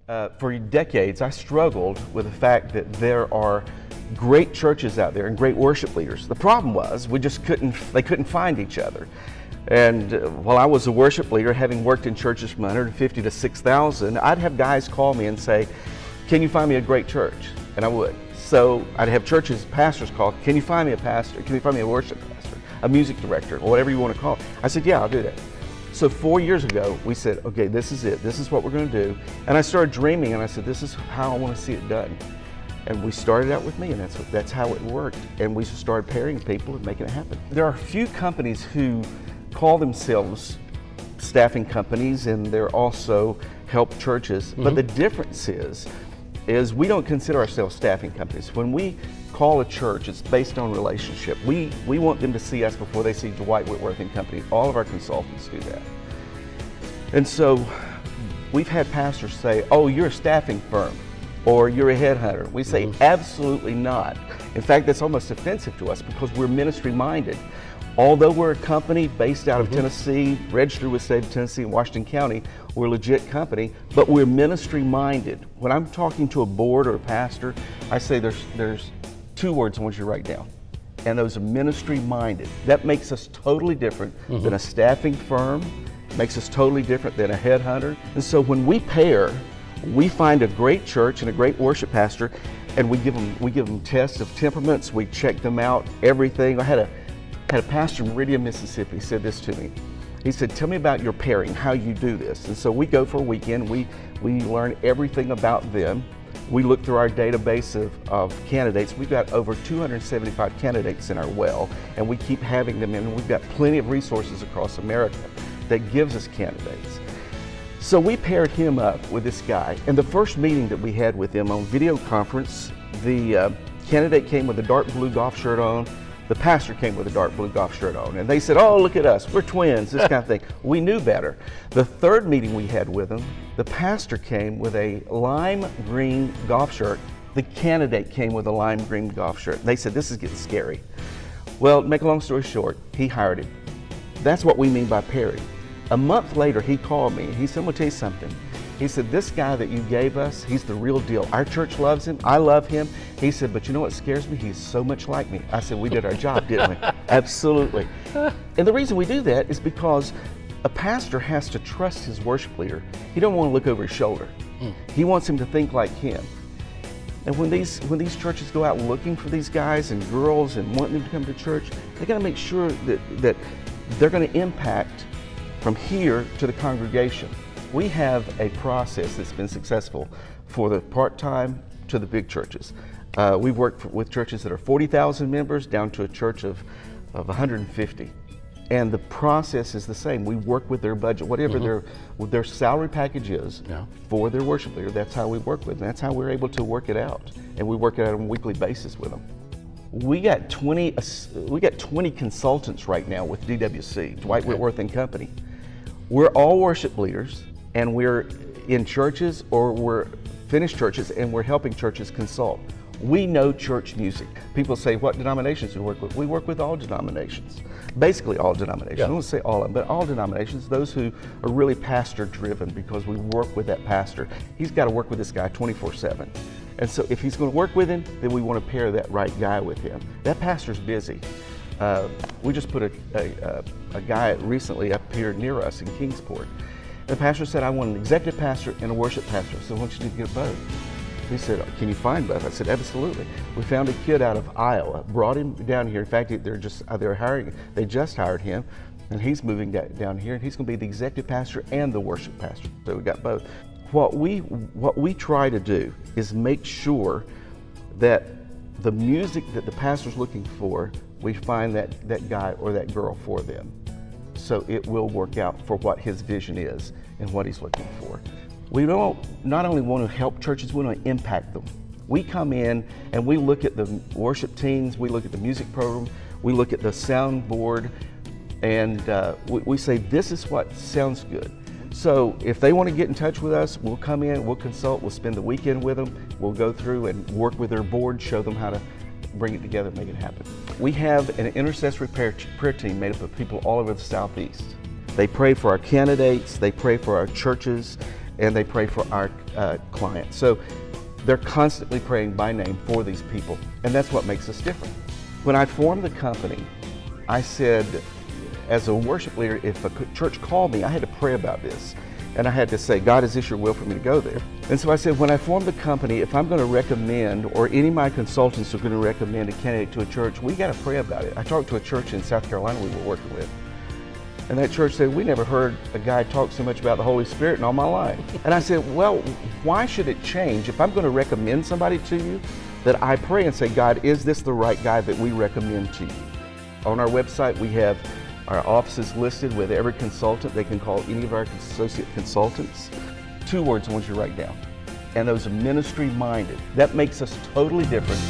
For decades, I struggled with the fact that there are great churches out there and great worship leaders. The problem was they couldn't find each other. And while I was a worship leader, having worked in churches from 150 to 6,000, I'd have guys call me and say, "Can you find me a great church?" And I would. So I'd have pastors call, "Can you find me a pastor? Can you find me a worship pastor, a music director, or whatever you want to call it?" I said, "Yeah, I'll do that." So 4 years ago, we said, "Okay, this is it. This is what we're going to do." And I started dreaming, and I said, "This is how I want to see it done." And we started out with me, and that's how it worked. And we just started pairing people and making it happen. There are a few companies who call themselves staffing companies, and they're also help churches. But the difference is we don't consider ourselves staffing companies. When we call a church, it's based on relationship. We want them to see us before they see Dwight Whitworth Company. All of our consultants do that. And so we've had pastors say, "Oh, you're a staffing firm," or "You're a headhunter." We say, "Absolutely not." In fact, that's almost offensive to us because we're ministry minded. Although we're a company based out of Tennessee, registered with the state of Tennessee and Washington County, we're a legit company, but we're ministry minded. When I'm talking to a board or a pastor, I say there's two words I want you to write down, and those are ministry minded. That makes us totally different than a staffing firm, makes us totally different than a headhunter. And so when we pair, we find a great church and a great worship pastor, and we give them tests of temperaments, we check them out, everything. I had a pastor in Meridian, Mississippi said this to me. He said, "Tell me about your pairing, how you do this." And so we go for a weekend, we learn everything about them. We look through our database of candidates. We've got over 275 candidates in our well, and we keep having them in. We've got plenty of resources across America that gives us candidates. So we paired him up with this guy, and the first meeting that we had with him on video conference, the candidate came with a dark blue golf shirt on. The pastor came with a dark blue golf shirt on, and they said, "Oh, look at us, we're twins," this kind of thing. We knew better. The third meeting we had with him, the pastor came with a lime green golf shirt. The candidate came with a lime green golf shirt. They said, "This is getting scary." Well, make a long story short, he hired him. That's what we mean by pairing. A month later, he called me, and he said, "I'm gonna tell you something." He said, "This guy that you gave us, he's the real deal. Our church loves him, I love him." He said, "But you know what scares me? He's so much like me." I said, "We did our job, didn't we?" Absolutely. And the reason we do that is because a pastor has to trust his worship leader. He don't want to look over his shoulder. He wants him to think like him. And when these churches go out looking for these guys and girls and want them to come to church, they got to make sure that they're going to impact from here to the congregation. We have a process that's been successful for the part-time to the big churches. We've worked with churches that are 40,000 members down to a church of 150. And the process is the same. We work with their budget, whatever their salary package is for their worship leader. That's how we work with them. That's how we're able to work it out. And we work it out on a weekly basis with them. We got 20 consultants right now with DWC, Dwight Whitworth Company. We're all worship leaders, and we're in churches or we're finished churches, and we're helping churches consult. We know church music. People say, "What denominations do you work with?" We work with all denominations, basically all denominations. I don't say all of them, but all denominations, those who are really pastor driven, because we work with that pastor. He's got to work with this guy 24/7. And so if he's going to work with him, then we want to pair that right guy with him. That pastor's busy. We just put a guy recently up here near us in Kingsport. The pastor said, "I want an executive pastor and a worship pastor." So I want you to get both. He said, "Can you find both?" I said, "Absolutely." We found a kid out of Iowa, brought him down here. In fact, they just hired him, and he's moving down here, and he's going to be the executive pastor and the worship pastor. So we got both. What we try to do is make sure that the music that the pastor's looking for, we find that guy or that girl for them. So it will work out for what his vision is and what he's looking for. We don't not only want to help churches, we want to impact them. We come in and we look at the worship teams, we look at the music program, we look at the soundboard, and we say, "This is what sounds good." So if they want to get in touch with us, we'll come in, we'll consult, we'll spend the weekend with them, we'll go through and work with their board, show them how to bring it together, make it happen. We have an intercessory prayer team made up of people all over the Southeast. They pray for our candidates, they pray for our churches, and they pray for our clients. So they're constantly praying by name for these people, and that's what makes us different. When I formed the company, I said, as a worship leader, if a church called me, I had to pray about this. And I had to say, God, is this your will for me to go there? And so I said, when I formed the company, if I'm going to recommend, or any of my consultants are going to recommend a candidate to a church, we got to pray about it. I talked to a church in South Carolina we were working with, and that church said, we never heard a guy talk so much about the Holy Spirit in all my life. And I said, well, why should it change? If I'm going to recommend somebody to you, that I pray and say, God, is this the right guy that we recommend to you? On our website, we have our offices listed with every consultant. They can call any of our associate consultants. 2 words I want you to write down, and those are ministry minded. That makes us totally different